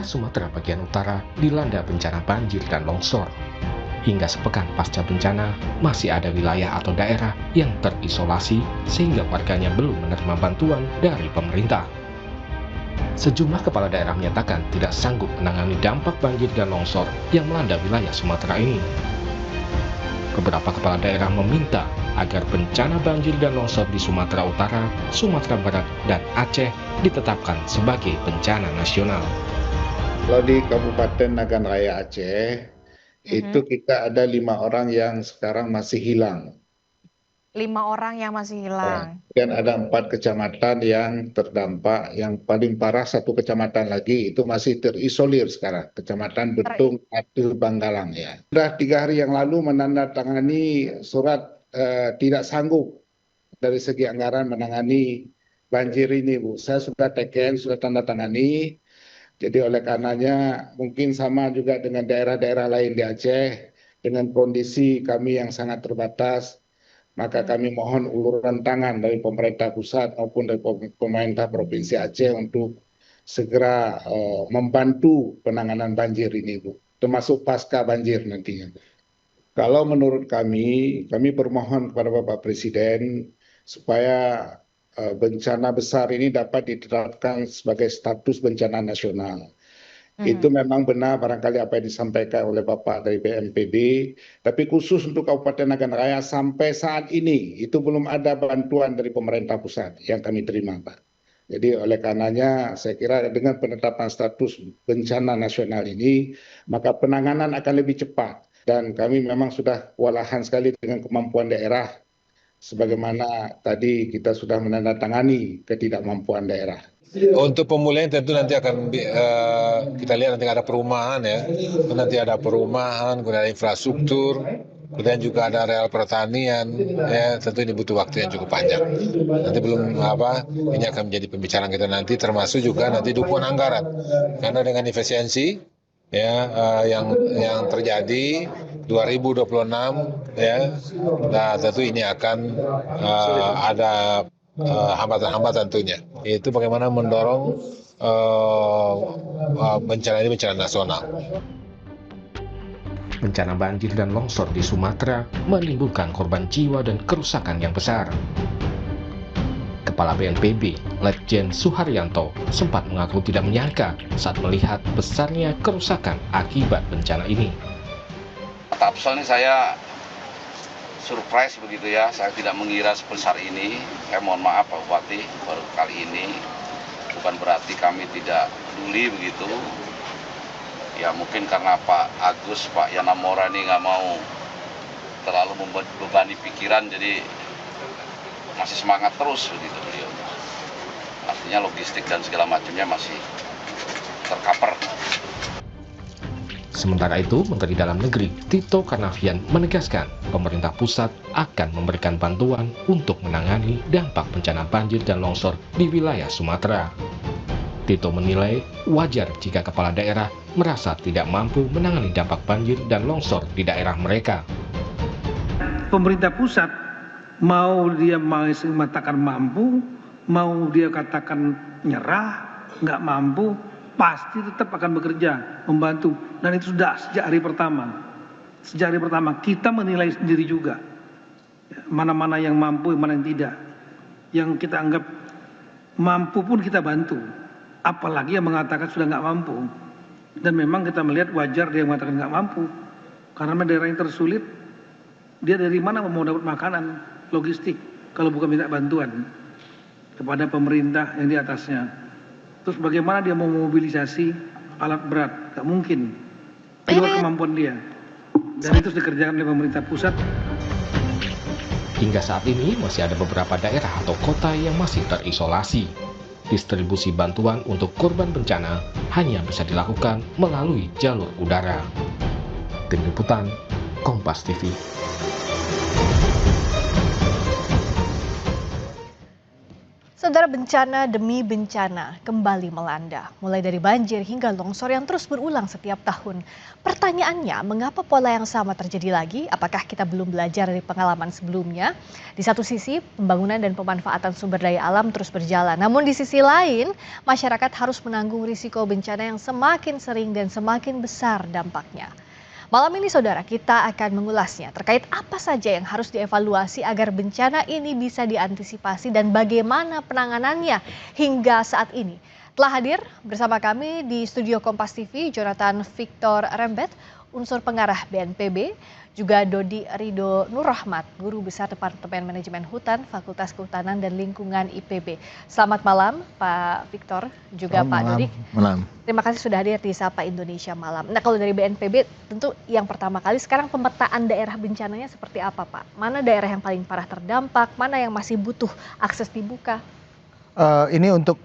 Wilayah Sumatera bagian utara dilanda bencana banjir dan longsor. Hingga sepekan pasca bencana, masih ada wilayah atau daerah yang terisolasi sehingga warganya belum menerima bantuan dari pemerintah. Sejumlah kepala daerah menyatakan tidak sanggup menangani dampak banjir dan longsor yang melanda wilayah Sumatera ini. Beberapa kepala daerah meminta agar bencana banjir dan longsor di Sumatera Utara, Sumatera Barat, dan Aceh ditetapkan sebagai bencana nasional. Kalau di Kabupaten Nagan Raya Aceh, itu kita ada 5 orang yang sekarang masih hilang. 5 orang yang masih hilang. Dan ada 4 kecamatan yang terdampak. Yang paling parah 1 kecamatan lagi itu masih terisolir sekarang. Kecamatan Betung, Atu, Banggalang ya. Sudah 3 hari yang lalu menandatangani surat tidak sanggup dari segi anggaran menangani banjir ini, Bu. Saya sudah teken, sudah tanda tangani. Jadi oleh karenanya mungkin sama juga dengan daerah-daerah lain di Aceh, dengan kondisi kami yang sangat terbatas, maka kami mohon uluran tangan dari pemerintah pusat maupun dari pemerintah Provinsi Aceh untuk segera membantu penanganan banjir ini, Bu, termasuk pasca banjir nantinya. Kalau menurut kami bermohon kepada Bapak Presiden supaya bencana besar ini dapat ditetapkan sebagai status bencana nasional. Itu memang benar barangkali apa yang disampaikan oleh Bapak dari BNPB, tapi khusus untuk Kabupaten Nagan Raya sampai saat ini itu belum ada bantuan dari pemerintah pusat yang kami terima, Pak. Jadi oleh karenanya saya kira dengan penetapan status bencana nasional ini, maka penanganan akan lebih cepat. Dan kami memang sudah kewalahan sekali dengan kemampuan daerah, sebagaimana tadi kita sudah menandatangani ketidakmampuan daerah. Untuk pemulihan tentu nanti akan kita lihat nanti ada perumahan ya, nanti ada perumahan, kemudian ada infrastruktur, kemudian juga ada areal pertanian, ya tentu ini butuh waktu yang cukup panjang. Nanti belum ini akan menjadi pembicaraan kita nanti, termasuk juga nanti dukungan anggaran, karena dengan efisiensi ya yang terjadi 2026 ya, nah tentu ini akan ada hambatan-hambatan tentunya. Itu bagaimana mendorong bencana ini bencana nasional. Bencana banjir dan longsor di Sumatera menimbulkan korban jiwa dan kerusakan yang besar. Kepala BNPB, Letjen Suharyanto, sempat mengaku tidak menyangka saat melihat besarnya kerusakan akibat bencana ini. Tapsel ini saya surprise begitu ya, saya tidak mengira sebesar ini. Saya mohon maaf Pak Bupati, baru kali ini. Bukan berarti kami tidak peduli begitu. Ya mungkin karena Pak Agus, Pak Yana Mora ini nggak mau terlalu membebani pikiran, jadi masih semangat terus begitu beliau. Artinya logistik dan segala macamnya masih tercover. Sementara itu, Menteri Dalam Negeri Tito Karnavian menegaskan pemerintah pusat akan memberikan bantuan untuk menangani dampak bencana banjir dan longsor di wilayah Sumatera. Tito menilai wajar jika kepala daerah merasa tidak mampu menangani dampak banjir dan longsor di daerah mereka. Pemerintah pusat mau dia mengatakan mampu, mau dia katakan nyerah, nggak mampu, pasti tetap akan bekerja, membantu. Dan itu sudah sejak hari pertama. Sejak hari pertama kita menilai sendiri juga. Mana-mana yang mampu, mana yang tidak. Yang kita anggap mampu pun kita bantu. Apalagi yang mengatakan sudah nggak mampu. Dan memang kita melihat wajar dia mengatakan nggak mampu. Karena daerah yang tersulit, dia dari mana mau dapat makanan, logistik, kalau bukan minta bantuan kepada pemerintah yang di atasnya. Terus bagaimana dia mau memobilisasi alat berat? Gak mungkin. Di luar kemampuan dia. Dan itu dikerjakan oleh pemerintah pusat. Hingga saat ini masih ada beberapa daerah atau kota yang masih terisolasi. Distribusi bantuan untuk korban bencana hanya bisa dilakukan melalui jalur udara. Tim Liputan, Kompas TV. Saudara, bencana demi bencana kembali melanda, mulai dari banjir hingga longsor yang terus berulang setiap tahun. Pertanyaannya, mengapa pola yang sama terjadi lagi? Apakah kita belum belajar dari pengalaman sebelumnya? Di satu sisi, pembangunan dan pemanfaatan sumber daya alam terus berjalan. Namun di sisi lain, masyarakat harus menanggung risiko bencana yang semakin sering dan semakin besar dampaknya. Malam ini saudara, kita akan mengulasnya terkait apa saja yang harus dievaluasi agar bencana ini bisa diantisipasi dan bagaimana penanganannya hingga saat ini. Telah hadir bersama kami di studio Kompas TV Jonathan Victor Rembet, unsur pengarah BNPB, juga Dodi Rido Nurrahmat, Guru Besar Departemen Manajemen Hutan, Fakultas Kehutanan dan Lingkungan IPB. Selamat malam Pak Victor, juga Pak Dodi. Malam. Terima kasih sudah hadir di Sapa Indonesia Malam. Nah, kalau dari BNPB tentu yang pertama kali sekarang pemetaan daerah bencananya seperti apa Pak? Mana daerah yang paling parah terdampak, mana yang masih butuh akses dibuka? Ini untuk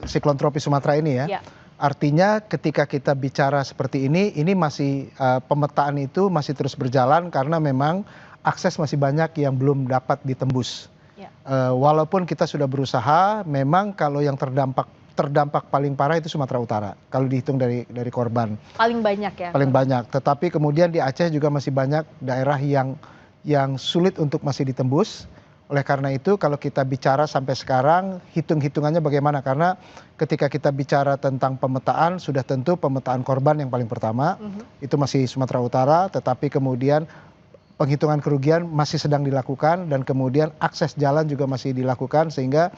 siklon tropis Sumatera ini ya. Ya. Artinya ketika kita bicara seperti ini masih pemetaan itu masih terus berjalan karena memang akses masih banyak yang belum dapat ditembus. Ya. Walaupun kita sudah berusaha, memang kalau yang terdampak paling parah itu Sumatera Utara. Kalau dihitung dari korban. Paling banyak ya? Paling banyak. Tetapi kemudian di Aceh juga masih banyak daerah yang sulit untuk masih ditembus. Oleh karena itu kalau kita bicara sampai sekarang hitung-hitungannya bagaimana, karena ketika kita bicara tentang pemetaan sudah tentu pemetaan korban yang paling pertama itu masih Sumatera Utara, tetapi kemudian penghitungan kerugian masih sedang dilakukan dan kemudian akses jalan juga masih dilakukan sehingga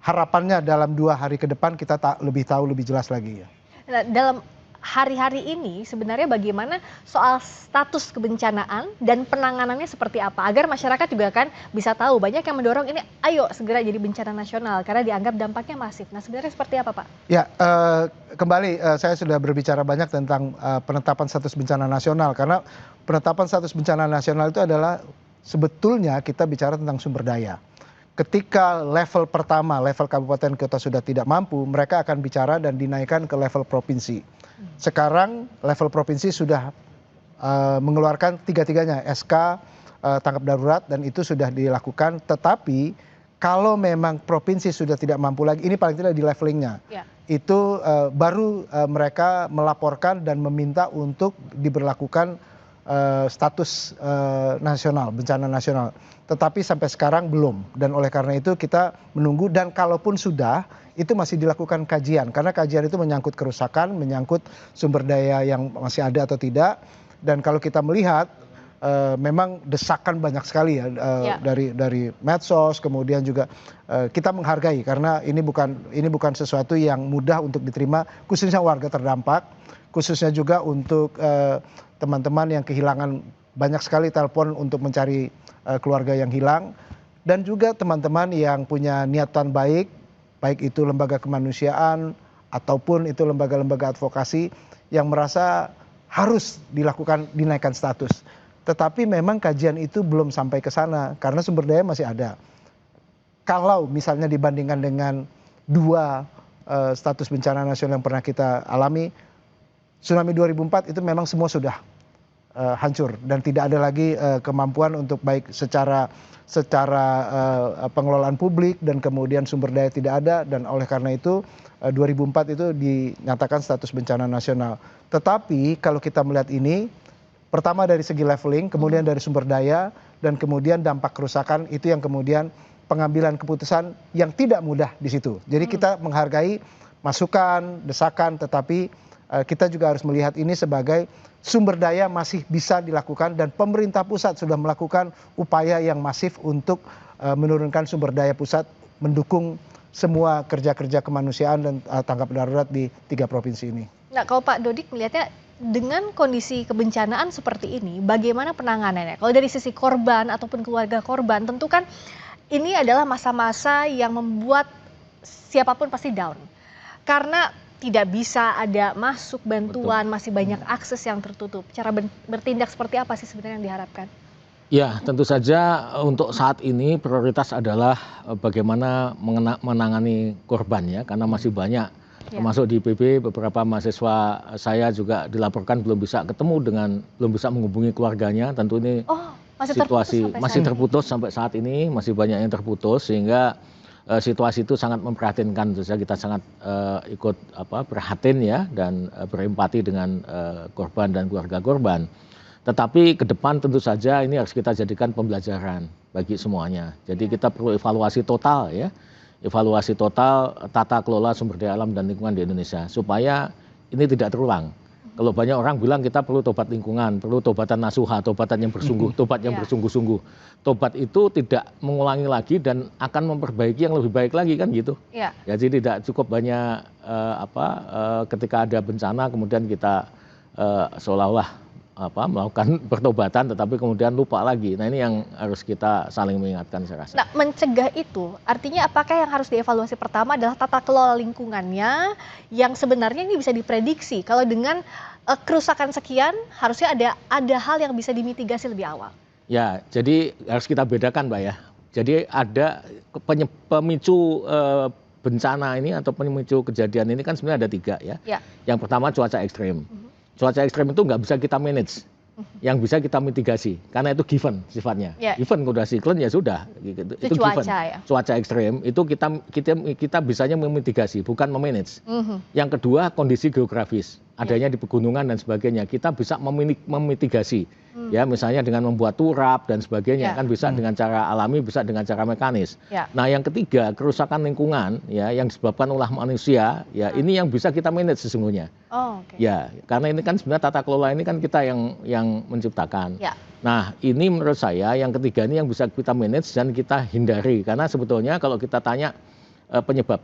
harapannya dalam 2 hari ke depan kita lebih tahu lebih jelas lagi ya. Nah, dalam hari-hari ini sebenarnya bagaimana soal status kebencanaan dan penanganannya seperti apa agar masyarakat juga kan bisa tahu. Banyak yang mendorong ini ayo segera jadi bencana nasional karena dianggap dampaknya masif. Nah, sebenarnya seperti apa Pak? Ya, kembali saya sudah berbicara banyak tentang penetapan status bencana nasional karena penetapan status bencana nasional itu adalah sebetulnya kita bicara tentang sumber daya. Ketika level pertama, level kabupaten kota sudah tidak mampu, mereka akan bicara dan dinaikkan ke level provinsi. Sekarang level provinsi sudah mengeluarkan tiga-tiganya SK tanggap darurat dan itu sudah dilakukan. Tetapi kalau memang provinsi sudah tidak mampu lagi, ini paling tidak di levelingnya, itu baru mereka melaporkan dan meminta untuk diberlakukan status nasional, bencana nasional. Tetapi sampai sekarang belum dan oleh karena itu kita menunggu dan kalaupun sudah itu masih dilakukan kajian karena kajian itu menyangkut kerusakan, menyangkut sumber daya yang masih ada atau tidak dan kalau kita melihat memang desakan banyak sekali ya dari medsos kemudian juga kita menghargai karena ini bukan sesuatu yang mudah untuk diterima khususnya warga terdampak, khususnya juga untuk teman-teman yang kehilangan banyak sekali telepon untuk mencari keluarga yang hilang dan juga teman-teman yang punya niatan baik itu lembaga kemanusiaan ataupun itu lembaga-lembaga advokasi yang merasa harus dinaikkan status. Tetapi memang kajian itu belum sampai ke sana karena sumber daya masih ada. Kalau misalnya dibandingkan dengan 2 status bencana nasional yang pernah kita alami, tsunami 2004 itu memang semua sudah hancur dan tidak ada lagi kemampuan untuk baik secara pengelolaan publik dan kemudian sumber daya tidak ada dan oleh karena itu 2004 itu dinyatakan status bencana nasional. Tetapi kalau kita melihat ini pertama dari segi leveling, kemudian dari sumber daya dan kemudian dampak kerusakan itu yang kemudian pengambilan keputusan yang tidak mudah di situ. Jadi kita menghargai masukan, desakan tetapi kita juga harus melihat ini sebagai sumber daya masih bisa dilakukan dan pemerintah pusat sudah melakukan upaya yang masif untuk menurunkan sumber daya pusat mendukung semua kerja-kerja kemanusiaan dan tanggap darurat di 3 provinsi ini. Nah, kalau Pak Dodik melihatnya dengan kondisi kebencanaan seperti ini, bagaimana penanganannya? Kalau dari sisi korban ataupun keluarga korban, tentu kan ini adalah masa-masa yang membuat siapapun pasti down. Karena tidak bisa ada masuk bantuan, masih banyak akses yang tertutup. Cara bertindak seperti apa sih sebenarnya yang diharapkan? Ya, tentu saja untuk saat ini prioritas adalah bagaimana menangani korban ya, karena masih banyak. Termasuk di IPB beberapa mahasiswa saya juga dilaporkan belum bisa menghubungi keluarganya. Tentu ini situasi masih terputus sampai saat ini, masih banyak yang terputus sehingga situasi itu sangat memprihatinkan, tentu saja kita sangat ikut prihatin ya dan berempati dengan korban dan keluarga korban. Tetapi ke depan tentu saja ini harus kita jadikan pembelajaran bagi semuanya. Jadi kita perlu evaluasi total ya, evaluasi total tata kelola sumber daya alam dan lingkungan di Indonesia supaya ini tidak terulang. Kalau banyak orang bilang kita perlu tobat lingkungan, perlu tobatan nasuha, tobatan yang bersungguh, tobat yang bersungguh-sungguh. Tobat itu tidak mengulangi lagi dan akan memperbaiki yang lebih baik lagi kan gitu. Ya. Jadi tidak cukup banyak ketika ada bencana kemudian kita seolah-olah melakukan pertobatan tetapi kemudian lupa lagi. Nah ini yang harus kita saling mengingatkan saya rasa. Nah mencegah itu artinya apakah yang harus dievaluasi pertama adalah tata kelola lingkungannya yang sebenarnya ini bisa diprediksi kalau dengan kerusakan sekian harusnya ada hal yang bisa dimitigasi lebih awal. Ya jadi harus kita bedakan Mbak ya. Jadi ada pemicu bencana ini atau pemicu kejadian ini kan sebenarnya ada 3 ya. Yang pertama cuaca ekstrim. Cuaca ekstrem itu nggak bisa kita manage, yang bisa kita mitigasi, karena itu given sifatnya. Given udah siklon ya sudah, itu cuaca, given. Ya? Cuaca ekstrem itu kita bisanya memitigasi, bukan memanage. Yang kedua kondisi geografis, adanya di pegunungan dan sebagainya, kita bisa memitigasi. Ya misalnya dengan membuat turap dan sebagainya kan bisa dengan cara alami, bisa dengan cara mekanis. Nah yang ketiga kerusakan lingkungan ya yang disebabkan oleh manusia ya ini yang bisa kita manage sesungguhnya. Ya karena ini kan sebenarnya tata kelola ini kan kita yang menciptakan. Nah ini menurut saya yang ketiga ini yang bisa kita manage dan kita hindari karena sebetulnya kalau kita tanya penyebab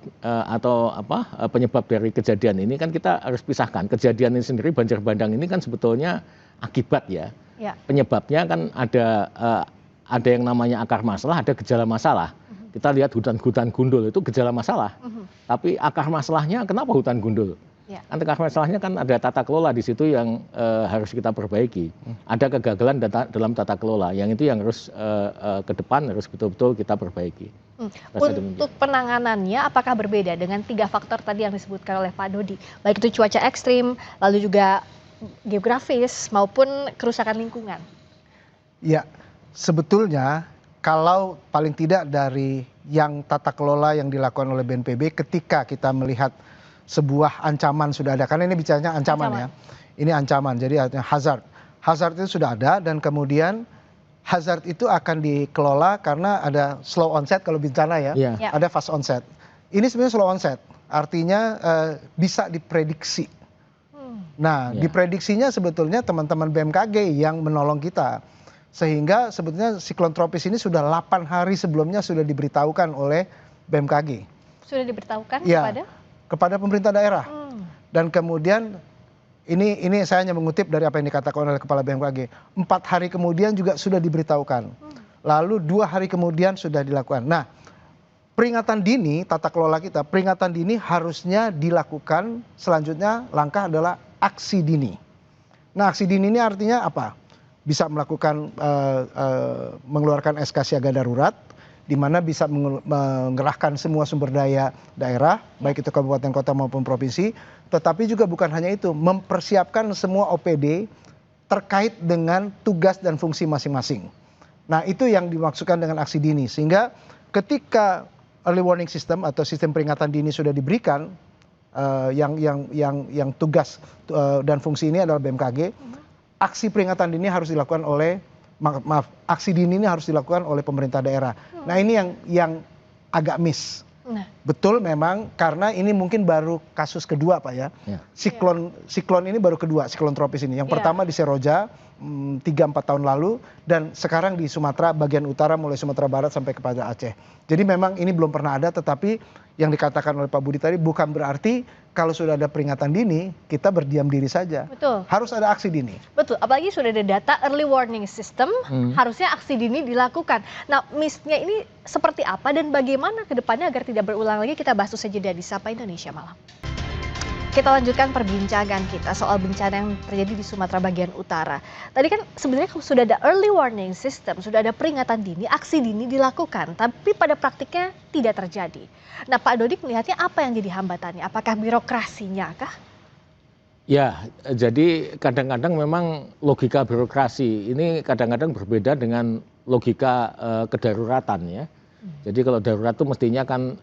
penyebab dari kejadian ini kan kita harus pisahkan. Kejadian ini sendiri banjir bandang ini kan sebetulnya akibat ya. Penyebabnya kan ada yang namanya akar masalah, ada gejala masalah. Kita lihat hutan gundul itu gejala masalah. Tapi akar masalahnya kenapa hutan gundul? Akar masalahnya kan ada tata kelola di situ yang harus kita perbaiki. Ada kegagalan dalam tata kelola, yang itu yang harus ke depan harus betul-betul kita perbaiki. Untuk penanganannya apakah berbeda dengan 3 faktor tadi yang disebutkan oleh Pak Dodi? Baik itu cuaca ekstrim, lalu juga geografis maupun kerusakan lingkungan. Ya, sebetulnya kalau paling tidak dari yang tata kelola yang dilakukan oleh BNPB ketika kita melihat sebuah ancaman sudah ada, karena ini bicaranya ancaman ya. Ini ancaman, jadi artinya hazard. Hazard itu sudah ada dan kemudian hazard itu akan dikelola karena ada slow onset kalau bencana ya, ada fast onset. Ini sebenarnya slow onset, artinya bisa diprediksi. Nah, diprediksinya sebetulnya teman-teman BMKG yang menolong kita. Sehingga sebetulnya siklon tropis ini sudah 8 hari sebelumnya sudah diberitahukan oleh BMKG. Sudah diberitahukan kepada pemerintah daerah. Dan kemudian ini saya hanya mengutip dari apa yang dikatakan oleh Kepala BMKG. 4 hari kemudian juga sudah diberitahukan. Lalu 2 hari kemudian sudah dilakukan. Nah, peringatan dini, tata kelola kita, peringatan dini harusnya dilakukan selanjutnya langkah adalah aksi dini. Nah aksi dini ini artinya apa? Bisa melakukan mengeluarkan SK siaga darurat, di mana bisa mengerahkan semua sumber daya daerah, baik itu kabupaten kota maupun provinsi, tetapi juga bukan hanya itu, mempersiapkan semua OPD terkait dengan tugas dan fungsi masing-masing. Nah itu yang dimaksudkan dengan aksi dini, sehingga ketika early warning system atau sistem peringatan dini sudah diberikan, yang tugas dan fungsi ini adalah BMKG, aksi peringatan dini harus dilakukan oleh aksi dini ini harus dilakukan oleh pemerintah daerah. Nah ini yang agak miss. Betul memang karena ini mungkin baru kasus kedua Pak ya. Siklon ini baru kedua, siklon tropis ini. Yang pertama di Seroja 3-4 tahun lalu dan sekarang di Sumatera bagian utara mulai Sumatera Barat sampai kepada Aceh. Jadi memang ini belum pernah ada, tetapi yang dikatakan oleh Pak Budi tadi bukan berarti kalau sudah ada peringatan dini kita berdiam diri saja. Betul. Harus ada aksi dini. Betul, apalagi sudah ada data early warning system, harusnya aksi dini dilakukan. Nah, miss-nya ini seperti apa dan bagaimana ke depannya agar tidak berulang lagi, kita bahas usai jeda di Sapa Indonesia Malam. Kita lanjutkan perbincangan kita soal bencana yang terjadi di Sumatera bagian utara. Tadi kan sebenarnya sudah ada early warning system, sudah ada peringatan dini, aksi dini dilakukan, tapi pada praktiknya tidak terjadi. Nah Pak Dodi melihatnya apa yang jadi hambatannya? Apakah birokrasinya kah? Ya, jadi kadang-kadang memang logika birokrasi ini kadang-kadang berbeda dengan logika kedaruratan ya. Jadi kalau darurat itu mestinya kan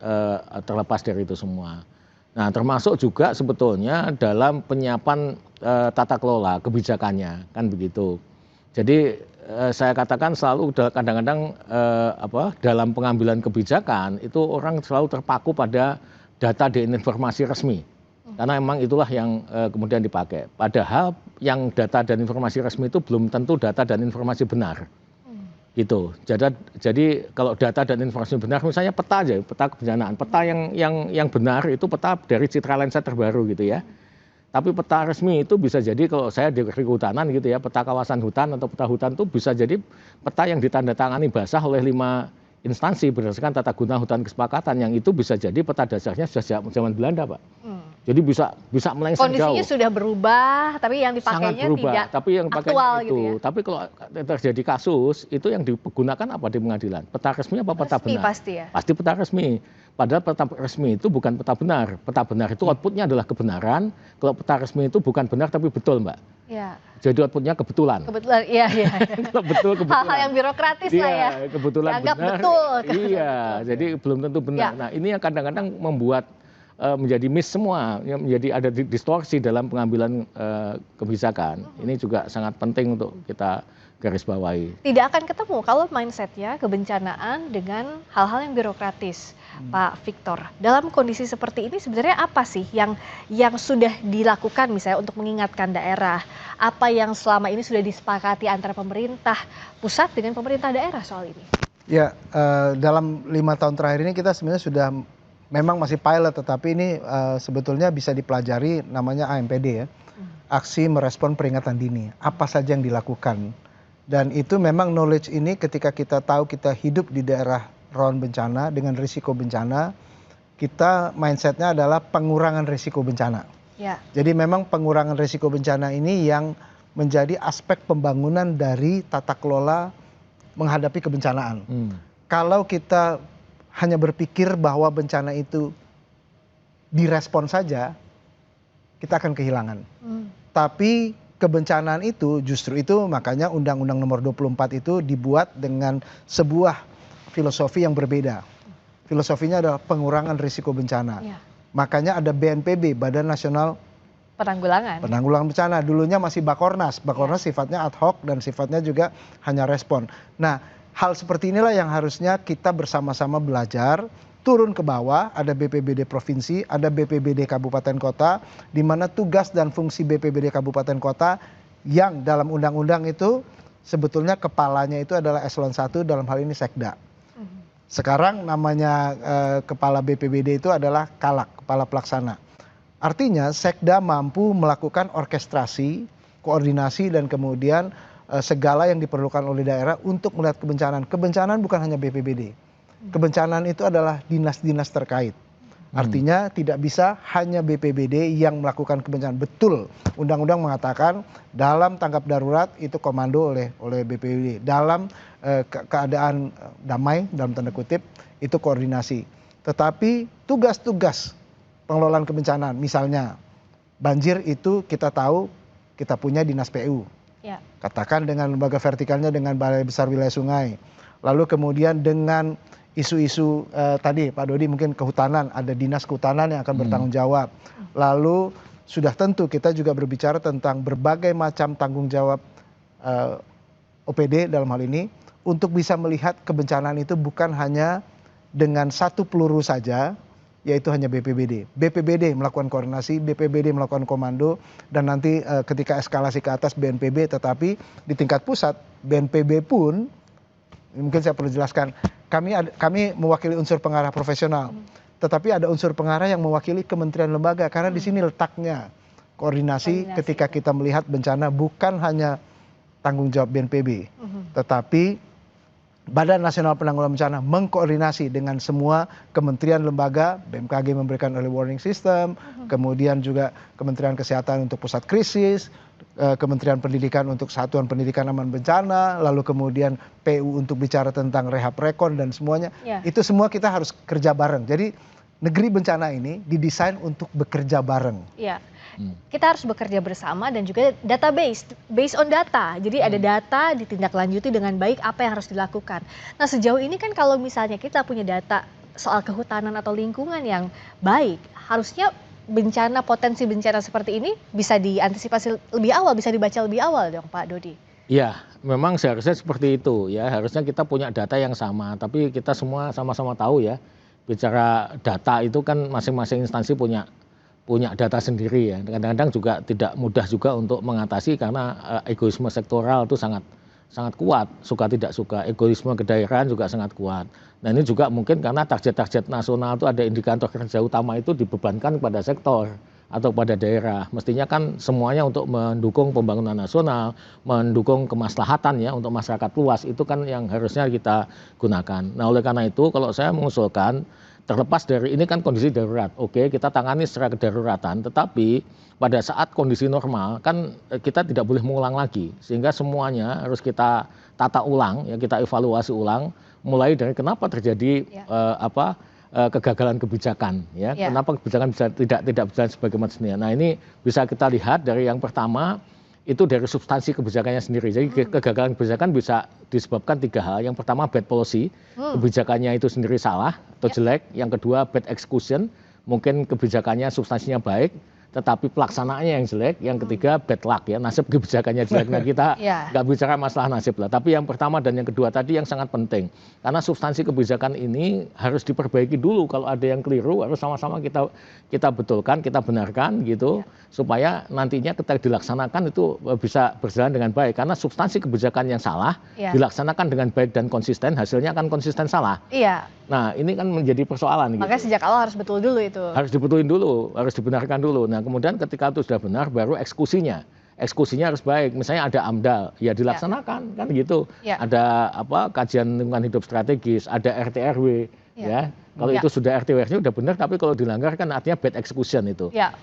terlepas dari itu semua. Nah, termasuk juga sebetulnya dalam penyiapan tata kelola kebijakannya, kan begitu. Jadi saya katakan selalu kadang-kadang dalam pengambilan kebijakan itu orang selalu terpaku pada data dan informasi resmi. Karena memang itulah yang kemudian dipakai. Padahal yang data dan informasi resmi itu belum tentu data dan informasi benar. Gitu. Jadi kalau data dan informasi benar, misalnya peta aja, peta kebencanaan, peta yang benar itu peta dari Citra Lensa terbaru gitu ya. Tapi peta resmi itu bisa jadi kalau saya di kehutanan gitu ya, peta kawasan hutan atau peta hutan itu bisa jadi peta yang ditandatangani basah oleh 5 instansi berdasarkan tata guna hutan kesepakatan, yang itu bisa jadi peta dasarnya sudah zaman Belanda, Pak. Jadi bisa melengsar jauh. Kondisinya sudah berubah, tapi yang dipakainya tidak tapi yang aktual itu. gitu ya. Tapi kalau terjadi kasus, itu yang digunakan apa di pengadilan? Peta resmi apa peta benar? Pasti ya. Pasti peta resmi. Padahal peta resmi itu bukan peta benar. Peta benar itu outputnya adalah kebenaran. Kalau peta resmi itu bukan benar tapi betul, Mbak. Ya. Jadi outputnya kebetulan. Kebetulan, iya. Kalau betul kebetulan. Hal-hal yang birokratis lah ya. Kebetulan Dianggap benar. betul. Iya, jadi belum tentu benar. Ya. Nah, ini yang kadang-kadang membuat menjadi miss semua, menjadi ada distorsi dalam pengambilan kebijakan. Ini juga sangat penting untuk kita garis bawahi. Tidak akan ketemu kalau mindsetnya kebencanaan dengan hal-hal yang birokratis, Pak Victor. Dalam kondisi seperti ini sebenarnya apa sih yang sudah dilakukan misalnya untuk mengingatkan daerah? Apa yang selama ini sudah disepakati antara pemerintah pusat dengan pemerintah daerah soal ini? Ya, dalam 5 tahun terakhir ini kita sebenarnya sudah memang masih pilot, tetapi ini sebetulnya bisa dipelajari, namanya AMPD ya. Aksi merespon peringatan dini. Apa saja yang dilakukan. Dan itu memang knowledge ini ketika kita tahu kita hidup di daerah rawan bencana dengan risiko bencana, kita mindsetnya adalah pengurangan risiko bencana. Ya. Jadi memang pengurangan risiko bencana ini yang menjadi aspek pembangunan dari tata kelola menghadapi kebencanaan. Kalau kita hanya berpikir bahwa bencana itu direspon saja, kita akan kehilangan. Tapi kebencanaan itu justru itu makanya Undang-Undang Nomor 24 itu dibuat dengan sebuah filosofi yang berbeda. Filosofinya adalah pengurangan risiko bencana. Ya. Makanya ada BNPB, Badan Nasional Penanggulangan Bencana. Dulunya masih Bakornas. Bakornas sifatnya ad hoc dan sifatnya juga hanya respon. Nah, hal seperti inilah yang harusnya kita bersama-sama belajar, turun ke bawah, ada BPBD provinsi, ada BPBD kabupaten kota, di mana tugas dan fungsi BPBD kabupaten kota yang dalam undang-undang itu sebetulnya kepalanya itu adalah eselon 1, dalam hal ini Sekda. Sekarang namanya kepala BPBD itu adalah Kalak, kepala pelaksana. Artinya Sekda mampu melakukan orkestrasi, koordinasi dan kemudian segala yang diperlukan oleh daerah untuk melihat kebencanaan. Kebencanaan bukan hanya BPBD. Kebencanaan itu adalah dinas-dinas terkait. Artinya tidak bisa hanya BPBD yang melakukan kebencanaan. Betul, undang-undang mengatakan dalam tanggap darurat itu komando oleh BPBD. Dalam keadaan damai dalam tanda kutip itu koordinasi. Tetapi tugas-tugas pengelolaan kebencanaan, misalnya banjir itu kita tahu kita punya dinas PU. Ya. Katakan dengan lembaga vertikalnya dengan Balai Besar Wilayah Sungai. Lalu kemudian dengan isu-isu tadi Pak Dodi mungkin kehutanan, ada dinas kehutanan yang akan bertanggung jawab. Lalu sudah tentu kita juga berbicara tentang berbagai macam tanggung jawab OPD dalam hal ini untuk bisa melihat kebencanaan itu bukan hanya dengan satu peluru saja, yaitu hanya BPBD. BPBD melakukan koordinasi, BPBD melakukan komando, dan nanti ketika eskalasi ke atas BNPB, tetapi di tingkat pusat BNPB pun, mungkin saya perlu jelaskan, kami mewakili unsur pengarah profesional, tetapi ada unsur pengarah yang mewakili kementerian lembaga, karena di sini letaknya koordinasi ketika kita melihat bencana bukan hanya tanggung jawab BNPB, tetapi Badan Nasional Penanggulangan Bencana mengkoordinasi dengan semua kementerian lembaga, BMKG memberikan early warning system, kemudian juga Kementerian Kesehatan untuk pusat krisis, Kementerian Pendidikan untuk Satuan Pendidikan Aman Bencana, lalu kemudian PU untuk bicara tentang rehab rekon dan semuanya. Itu semua kita harus kerja bareng. Jadi negeri bencana ini didesain untuk bekerja bareng. Iya. Kita harus bekerja bersama dan juga database, based on data. Jadi ada data ditindaklanjuti dengan baik apa yang harus dilakukan. Nah sejauh ini kan kalau misalnya kita punya data soal kehutanan atau lingkungan yang baik, harusnya potensi bencana seperti ini bisa diantisipasi lebih awal, bisa dibaca lebih awal dong Pak Dodi. Ya, memang seharusnya seperti itu ya. Harusnya kita punya data yang sama, tapi kita semua sama-sama tahu ya, bicara data itu kan masing-masing instansi punya data sendiri ya. Kadang-kadang juga tidak mudah juga untuk mengatasi karena egoisme sektoral itu sangat kuat, suka tidak suka. Egoisme kedaerahan juga sangat kuat. Nah ini juga mungkin karena target-target nasional itu ada indikator kerja utama itu dibebankan pada sektor atau pada daerah. Mestinya kan semuanya untuk mendukung pembangunan nasional, mendukung kemaslahatan ya untuk masyarakat luas, itu kan yang harusnya kita gunakan. Nah oleh karena itu kalau saya mengusulkan, terlepas dari ini kan kondisi darurat, oke kita tangani secara kedaruratan, tetapi pada saat kondisi normal kan kita tidak boleh mengulang lagi, sehingga semuanya harus kita tata ulang, ya kita evaluasi ulang, mulai dari kenapa terjadi kegagalan kebijakan, ya kenapa kebijakan bisa tidak berjalan sebagaimana semestinya. Nah ini bisa kita lihat dari yang pertama itu dari substansi kebijakannya sendiri. Jadi kegagalan kebijakan bisa disebabkan 3 hal. Yang pertama bad policy, kebijakannya itu sendiri salah atau jelek. Yang kedua bad execution, mungkin kebijakannya substansinya baik, tetapi pelaksanaannya yang jelek. Yang ketiga bad luck ya, nasib kebijakannya jelek. Nah kita nggak bicara masalah nasib lah, tapi yang pertama dan yang kedua tadi yang sangat penting, karena substansi kebijakan ini harus diperbaiki dulu. Kalau ada yang keliru harus sama-sama kita betulkan, kita benarkan gitu, supaya nantinya ketika dilaksanakan itu bisa berjalan dengan baik. Karena substansi kebijakan yang salah dilaksanakan dengan baik dan konsisten, hasilnya akan konsisten salah. Nah ini kan menjadi persoalan. Makanya gitu. Sejak awal harus betul dulu itu. Harus dibetulin dulu, harus dibenarkan dulu. Nah kemudian ketika itu sudah benar, baru eksekusinya harus baik. Misalnya ada AMDAL, ya dilaksanakan kan gitu. Ada kajian lingkungan hidup strategis, ada RT/RW, ya. Kalau itu sudah RT/RW sudah benar, tapi kalau dilanggar kan artinya bad execution itu. Ya,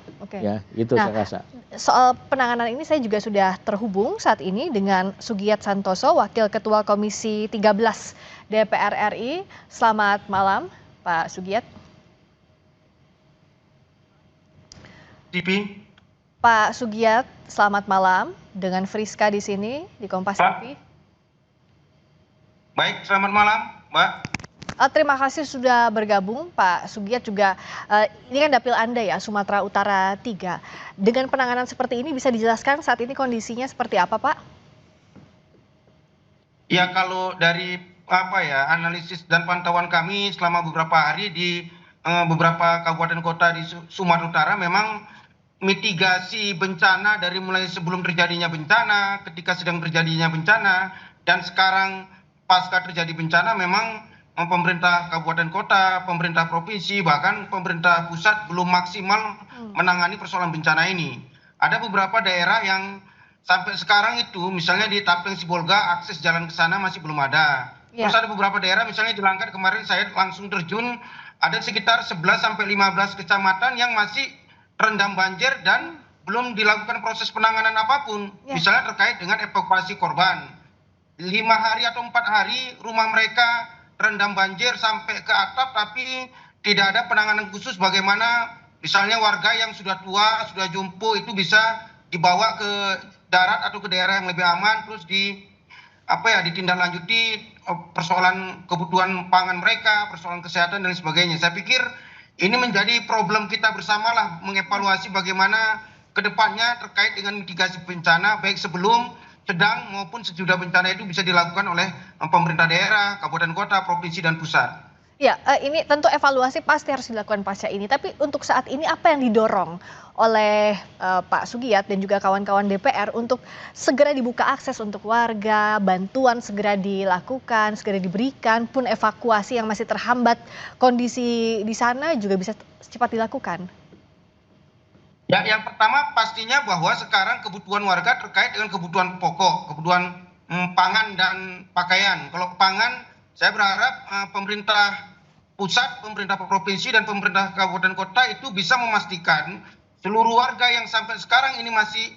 itu saya rasa. Soal penanganan ini saya juga sudah terhubung saat ini dengan Sugiyat Santoso, Wakil Ketua Komisi 13 DPR RI. Selamat malam, Pak Sugiyat. Pak Sugiyat, selamat malam dengan Friska di sini di Kompas TV. Baik, selamat malam, Mbak. Terima kasih sudah bergabung, Pak Sugiyat juga. Ini kan dapil Anda ya, Sumatera Utara 3. Dengan penanganan seperti ini bisa dijelaskan saat ini kondisinya seperti apa, Pak? Ya, kalau dari analisis dan pantauan kami selama beberapa hari di beberapa kabupaten kota di Sumatera Utara, memang mitigasi bencana dari mulai sebelum terjadinya bencana, ketika sedang terjadinya bencana, dan sekarang pasca terjadi bencana, memang pemerintah kabupaten kota, pemerintah provinsi, bahkan pemerintah pusat belum maksimal menangani persoalan bencana ini. Ada beberapa daerah yang sampai sekarang itu, misalnya di Tapeng Sibolga, akses jalan ke sana masih belum ada. Terus ada beberapa daerah, misalnya di Langkat kemarin saya langsung terjun, ada sekitar 11 sampai 15 kecamatan yang masih rendam banjir dan belum dilakukan proses penanganan apapun. Misalnya terkait dengan evakuasi korban. 5 hari atau 4 hari rumah mereka rendam banjir sampai ke atap, tapi tidak ada penanganan khusus bagaimana misalnya warga yang sudah tua, sudah jompo itu bisa dibawa ke darat atau ke daerah yang lebih aman, terus ditindaklanjuti persoalan kebutuhan pangan mereka, persoalan kesehatan dan sebagainya. Saya pikir ini menjadi problem kita bersama lah, mengevaluasi bagaimana ke depannya terkait dengan mitigasi bencana baik sebelum, sedang maupun sesudah bencana itu bisa dilakukan oleh pemerintah daerah, kabupaten kota, provinsi dan pusat. Ya, ini tentu evaluasi pasti harus dilakukan pasca ini. Tapi untuk saat ini apa yang didorong oleh Pak Sugiyat dan juga kawan-kawan DPR untuk segera dibuka akses untuk warga, bantuan segera dilakukan, segera diberikan, pun evakuasi yang masih terhambat kondisi di sana juga bisa cepat dilakukan? Ya, yang pertama pastinya bahwa sekarang kebutuhan warga terkait dengan kebutuhan pokok, kebutuhan pangan dan pakaian. Kalau pangan, saya berharap pemerintah pusat, pemerintah provinsi, dan pemerintah kabupaten kota itu bisa memastikan seluruh warga yang sampai sekarang ini masih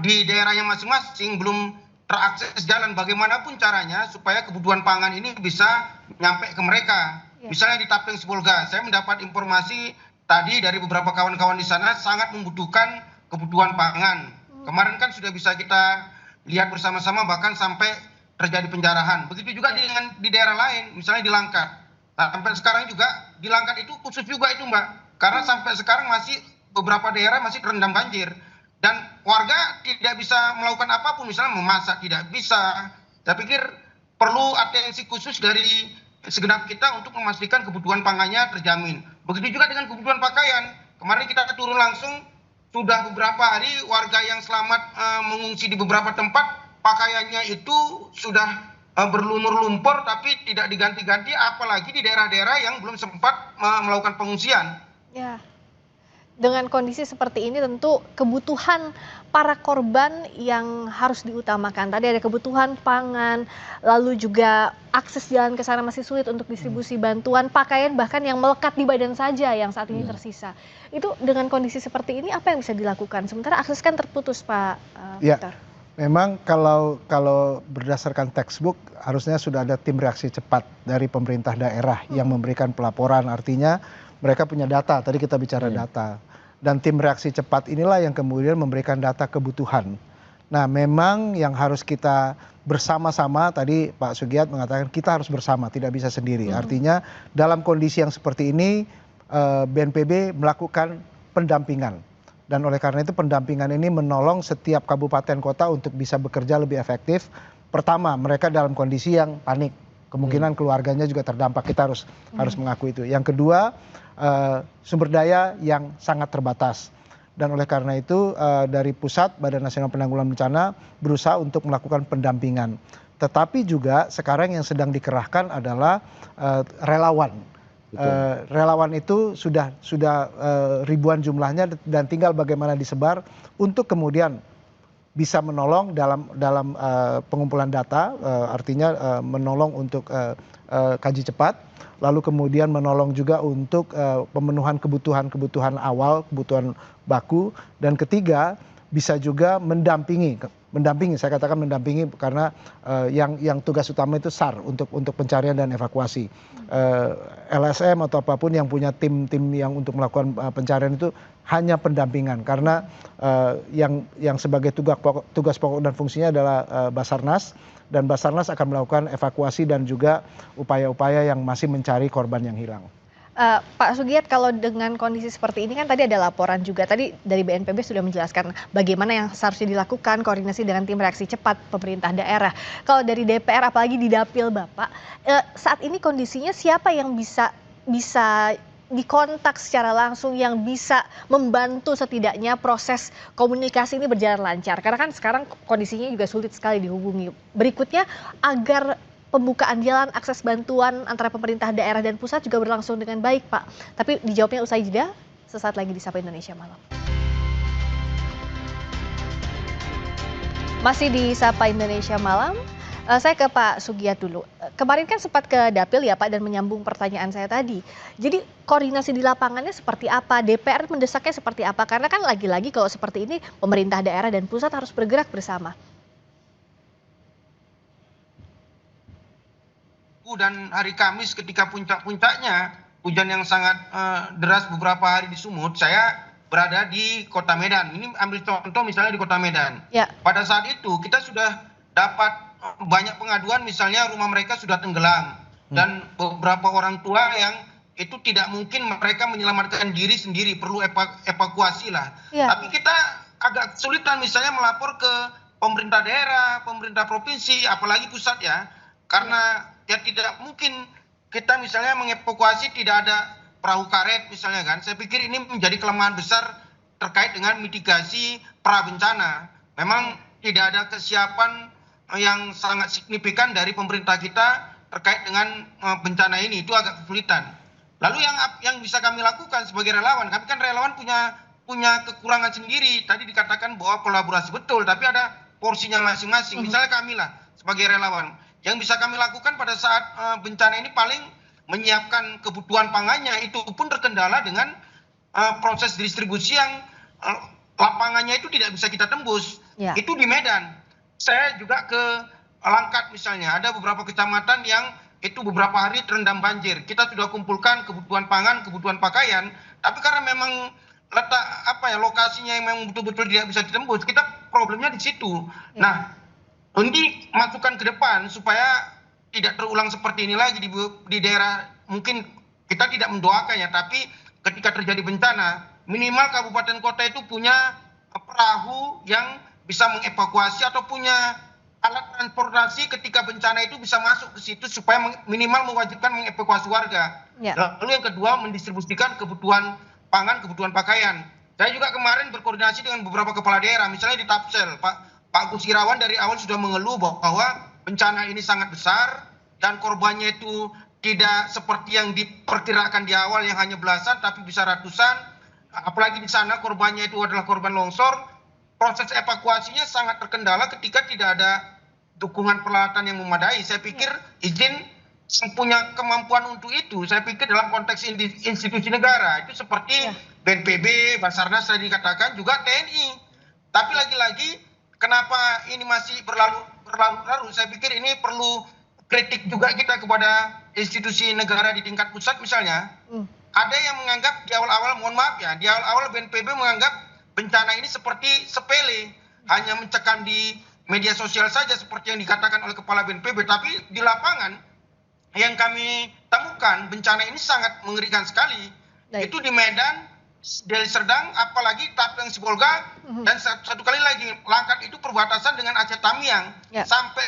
di daerahnya masing-masing belum terakses jalan bagaimanapun caranya supaya kebutuhan pangan ini bisa nyampe ke mereka. Misalnya di Tapeng Sibolga, saya mendapat informasi tadi dari beberapa kawan-kawan di sana sangat membutuhkan kebutuhan pangan. Kemarin kan sudah bisa kita lihat bersama-sama bahkan sampai terjadi penjarahan. Begitu juga di daerah lain, misalnya di Langkat. Nah, sampai sekarang juga di Langkat itu khusus juga itu Mbak, karena sampai sekarang masih beberapa daerah masih terendam banjir dan warga tidak bisa melakukan apapun, misalnya memasak tidak bisa. Saya pikir perlu atensi khusus dari segenap kita untuk memastikan kebutuhan pangannya terjamin. Begitu juga dengan kebutuhan pakaian. Kemarin kita turun langsung, sudah beberapa hari warga yang selamat mengungsi di beberapa tempat, pakaiannya itu sudah berlumur lumpur tapi tidak diganti-ganti, apalagi di daerah-daerah yang belum sempat melakukan pengungsian. Ya. Dengan kondisi seperti ini tentu kebutuhan para korban yang harus diutamakan. Tadi ada kebutuhan pangan, lalu juga akses jalan ke sana masih sulit untuk distribusi bantuan, pakaian bahkan yang melekat di badan saja yang saat ini tersisa. Itu dengan kondisi seperti ini apa yang bisa dilakukan? Sementara akses kan terputus, Pak Victor. Memang kalau berdasarkan textbook harusnya sudah ada tim reaksi cepat dari pemerintah daerah yang memberikan pelaporan, artinya mereka punya data, tadi kita bicara data. Dan tim reaksi cepat inilah yang kemudian memberikan data kebutuhan. Nah, memang yang harus kita bersama-sama, tadi Pak Sugiat mengatakan kita harus bersama, tidak bisa sendiri. Artinya dalam kondisi yang seperti ini BNPB melakukan pendampingan. Dan oleh karena itu pendampingan ini menolong setiap kabupaten kota untuk bisa bekerja lebih efektif. Pertama, mereka dalam kondisi yang panik. Kemungkinan keluarganya juga terdampak, kita harus mengakui itu. Yang kedua, sumber daya yang sangat terbatas. Dan oleh karena itu dari pusat Badan Nasional Penanggulangan Bencana berusaha untuk melakukan pendampingan. Tetapi juga sekarang yang sedang dikerahkan adalah relawan. Relawan itu sudah ribuan jumlahnya dan tinggal bagaimana disebar untuk kemudian bisa menolong dalam pengumpulan data, artinya menolong untuk kaji cepat, lalu kemudian menolong juga untuk pemenuhan kebutuhan awal, kebutuhan baku, dan ketiga bisa juga mendampingi, saya katakan mendampingi karena yang tugas utama itu SAR untuk pencarian dan evakuasi. LSM atau apapun yang punya tim yang untuk melakukan pencarian itu hanya pendampingan karena yang sebagai tugas pokok dan fungsinya adalah Basarnas, dan Basarnas akan melakukan evakuasi dan juga upaya-upaya yang masih mencari korban yang hilang. Pak Sugiat, kalau dengan kondisi seperti ini kan tadi ada laporan juga, tadi dari BNPB sudah menjelaskan bagaimana yang seharusnya dilakukan, koordinasi dengan tim reaksi cepat pemerintah daerah. Kalau dari DPR apalagi di dapil Bapak, saat ini kondisinya siapa yang bisa dikontak secara langsung, yang bisa membantu setidaknya proses komunikasi ini berjalan lancar? Karena kan sekarang kondisinya juga sulit sekali dihubungi. Berikutnya, agar pembukaan jalan akses bantuan antara pemerintah daerah dan pusat juga berlangsung dengan baik, Pak. Tapi dijawabnya usai jeda, sesaat lagi di Sapa Indonesia Malam. Masih di Sapa Indonesia Malam, saya ke Pak Sugiat dulu. Kemarin kan sempat ke dapil ya Pak, dan menyambung pertanyaan saya tadi. Jadi koordinasi di lapangannya seperti apa? DPR mendesaknya seperti apa? Karena kan lagi-lagi kalau seperti ini pemerintah daerah dan pusat harus bergerak bersama. Dan hari Kamis ketika puncak-puncaknya hujan yang sangat deras beberapa hari di Sumut, saya berada di Kota Medan. Ini ambil contoh misalnya di Kota Medan. Ya. Pada saat itu kita sudah dapat banyak pengaduan, misalnya rumah mereka sudah tenggelam dan beberapa orang tua yang itu tidak mungkin mereka menyelamatkan diri sendiri, perlu evakuasi lah. Ya. Tapi kita agak kesulitan misalnya melapor ke pemerintah daerah, pemerintah provinsi, apalagi pusat ya, karena ya tidak mungkin kita misalnya mengevakuasi tidak ada perahu karet misalnya kan. Saya pikir ini menjadi kelemahan besar terkait dengan mitigasi prabencana. Memang tidak ada kesiapan yang sangat signifikan dari pemerintah kita terkait dengan bencana ini, itu agak kesulitan. Lalu yang bisa kami lakukan sebagai relawan, kami kan relawan punya kekurangan sendiri. Tadi dikatakan bahwa kolaborasi betul, tapi ada porsinya masing-masing. Misalnya kami lah sebagai relawan, yang bisa kami lakukan pada saat bencana ini paling menyiapkan kebutuhan pangannya, itu pun terkendala dengan proses distribusi yang lapangannya itu tidak bisa kita tembus. Ya. Itu di Medan. Saya juga ke Langkat misalnya, ada beberapa kecamatan yang itu beberapa hari terendam banjir. Kita sudah kumpulkan kebutuhan pangan, kebutuhan pakaian, tapi karena memang letak lokasinya yang memang betul-betul tidak bisa ditembus, kita problemnya di situ. Nah, ini masukan ke depan supaya tidak terulang seperti ini lagi di daerah. Mungkin kita tidak mendoakannya, tapi ketika terjadi bencana, minimal kabupaten kota itu punya perahu yang bisa mengevakuasi atau punya alat transportasi ketika bencana itu bisa masuk ke situ supaya minimal mewajibkan mengevakuasi warga. Lalu yang kedua, mendistribusikan kebutuhan pangan, kebutuhan pakaian. Saya juga kemarin berkoordinasi dengan beberapa kepala daerah, misalnya di Tapsel, Pak Gus Irawan dari awal sudah mengeluh bahwa bencana ini sangat besar dan korbannya itu tidak seperti yang diperkirakan di awal yang hanya belasan tapi bisa ratusan. Apalagi di sana korbannya itu adalah korban longsor. Proses evakuasinya sangat terkendala ketika tidak ada dukungan peralatan yang memadai. Saya pikir izin yang punya kemampuan untuk itu, saya pikir dalam konteks institusi negara itu seperti BNPB, Basarnas tadi dikatakan, juga TNI. Tapi lagi-lagi kenapa ini masih berlarut-larut? Saya pikir ini perlu kritik juga kita kepada institusi negara di tingkat pusat misalnya. Ada yang menganggap di awal-awal, mohon maaf ya, di awal-awal BNPB menganggap bencana ini seperti sepele, hanya mencekam di media sosial saja seperti yang dikatakan oleh Kepala BNPB. Tapi di lapangan yang kami temukan bencana ini sangat mengerikan sekali. Itu di Medan, Deli Serdang, apalagi Tapeng Sibolga, dan satu kali lagi Langkat itu perbatasan dengan Aceh Tamiang. Sampai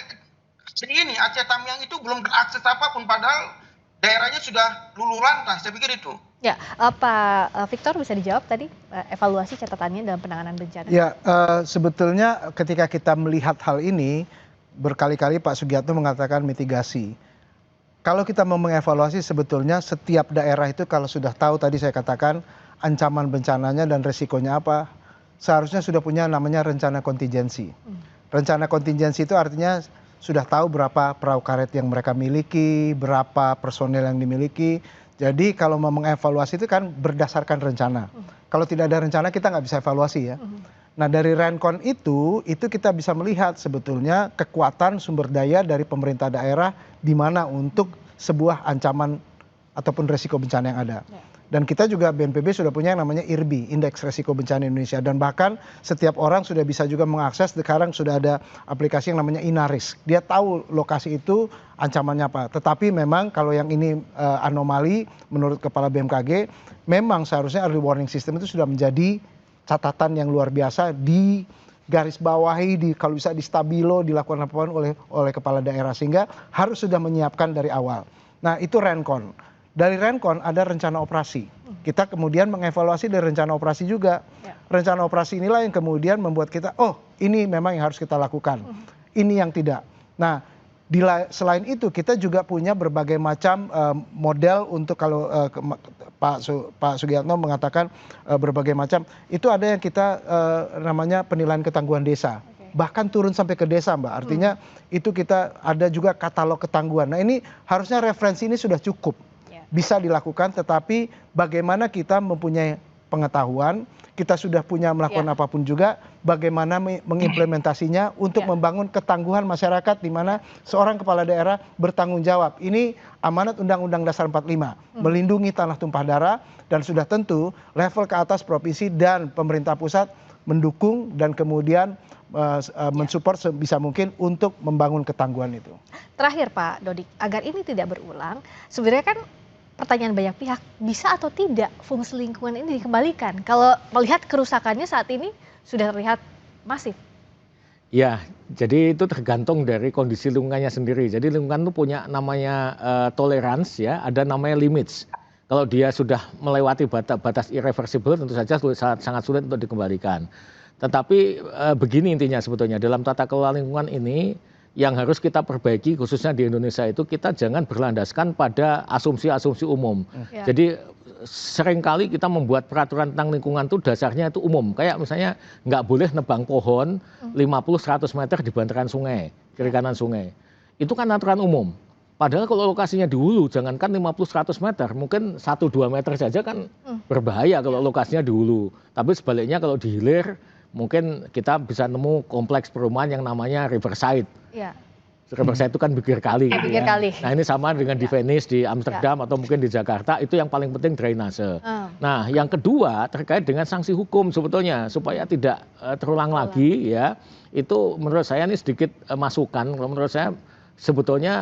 jadi ini Aceh Tamiang itu belum terakses apapun, padahal daerahnya sudah luluh lantah. Saya pikir itu. Ya, Pak Victor bisa dijawab tadi evaluasi catatannya dalam penanganan bencana? Ya, sebetulnya ketika kita melihat hal ini, berkali-kali Pak Sugiatno mengatakan mitigasi. Kalau kita mau mengevaluasi, sebetulnya setiap daerah itu kalau sudah tahu, tadi saya katakan ancaman bencananya dan resikonya apa, seharusnya sudah punya namanya rencana kontingensi. Rencana kontingensi itu artinya sudah tahu berapa perahu karet yang mereka miliki, berapa personel yang dimiliki. Jadi kalau mau mengevaluasi itu kan berdasarkan rencana. Kalau tidak ada rencana kita nggak bisa evaluasi ya. Nah dari Rencon itu kita bisa melihat sebetulnya kekuatan sumber daya dari pemerintah daerah di mana untuk sebuah ancaman ataupun resiko bencana yang ada. Dan kita juga BNPB sudah punya yang namanya IRBI, Indeks Resiko Bencana Indonesia. Dan bahkan setiap orang sudah bisa juga mengakses, sekarang sudah ada aplikasi yang namanya Inaris. Dia tahu lokasi itu ancamannya apa. Tetapi memang kalau yang ini anomali menurut Kepala BMKG, memang seharusnya early warning system itu sudah menjadi catatan yang luar biasa di garis bawahi, kalau bisa di stabilo, dilakukan laporan oleh kepala daerah. Sehingga harus sudah menyiapkan dari awal. Nah itu Rencon. Dari Rencon ada rencana operasi. Kita kemudian mengevaluasi dari rencana operasi juga. Rencana operasi inilah yang kemudian membuat kita, oh ini memang yang harus kita lakukan. Ini yang tidak. Nah selain itu kita juga punya berbagai macam model untuk kalau Pak Sugiatno mengatakan berbagai macam. Itu ada yang kita namanya penilaian ketangguhan desa. Bahkan turun sampai ke desa Mbak. Artinya itu kita ada juga katalog ketangguhan. Nah ini harusnya referensi ini sudah cukup. Bisa dilakukan, tetapi bagaimana kita mempunyai pengetahuan, kita sudah punya melakukan apapun juga, bagaimana mengimplementasinya untuk membangun ketangguhan masyarakat di mana seorang kepala daerah bertanggung jawab. Ini amanat Undang-Undang Dasar 45, melindungi tanah tumpah darah, dan sudah tentu level ke atas provinsi dan pemerintah pusat mendukung dan kemudian mensupport sebisa mungkin untuk membangun ketangguhan itu. Terakhir Pak Dodik, agar ini tidak berulang, sebenarnya kan pertanyaan banyak pihak, bisa atau tidak fungsi lingkungan ini dikembalikan? Kalau melihat kerusakannya saat ini sudah terlihat masif. Ya, jadi itu tergantung dari kondisi lingkungannya sendiri. Jadi lingkungan itu punya namanya tolerance ya, ada namanya limits. Kalau dia sudah melewati batas irreversible tentu saja sangat sulit untuk dikembalikan. Tetapi begini intinya sebetulnya, dalam tata kelola lingkungan ini yang harus kita perbaiki khususnya di Indonesia itu kita jangan berlandaskan pada asumsi-asumsi umum. Jadi seringkali kita membuat peraturan tentang lingkungan itu dasarnya itu umum. Kayak misalnya nggak boleh nebang pohon 50-100 meter di bantaran sungai, kiri kanan sungai. Itu kan aturan umum. Padahal kalau lokasinya di hulu, jangankan 50-100 meter, mungkin 1-2 meter saja kan berbahaya kalau lokasinya di hulu. Tapi sebaliknya kalau di hilir, mungkin kita bisa nemu kompleks perumahan yang namanya riverside. Riverside itu kan bibir kali gitu Bibir ya. kali. Nah ini sama dengan di Venice, di Amsterdam atau mungkin di Jakarta, itu yang paling penting drainase. Nah yang kedua terkait dengan sanksi hukum sebetulnya supaya tidak terulang lagi ya, itu menurut saya ini sedikit masukan. Kalau menurut saya sebetulnya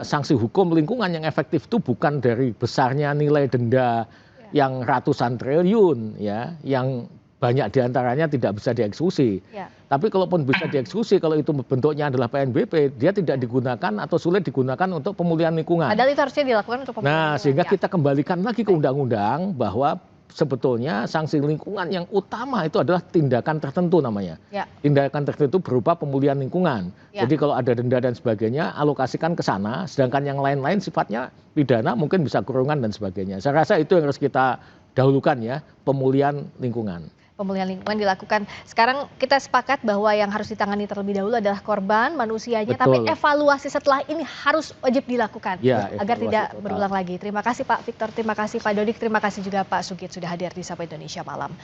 sanksi hukum lingkungan yang efektif itu bukan dari besarnya nilai denda yang ratusan triliun ya, yang banyak diantaranya tidak bisa dieksekusi. Tapi kalaupun bisa dieksekusi, kalau itu bentuknya adalah PNBP, dia tidak digunakan atau sulit digunakan untuk pemulihan lingkungan. Padahal itu harusnya dilakukan untuk pemulihan lingkungan. Sehingga kita kembalikan lagi ke undang-undang bahwa sebetulnya sanksi lingkungan yang utama itu adalah tindakan tertentu namanya. Tindakan tertentu berupa pemulihan lingkungan. Jadi kalau ada denda dan sebagainya, alokasikan ke sana, sedangkan yang lain-lain sifatnya pidana, mungkin bisa kurungan dan sebagainya. Saya rasa itu yang harus kita dahulukan ya, pemulihan lingkungan. Pemulihan lingkungan dilakukan. Sekarang kita sepakat bahwa yang harus ditangani terlebih dahulu adalah korban, manusianya, tapi evaluasi setelah ini harus wajib dilakukan agar tidak berulang lagi. Terima kasih Pak Victor, terima kasih Pak Dodik, terima kasih juga Pak Sugit sudah hadir di Sapa Indonesia Malam.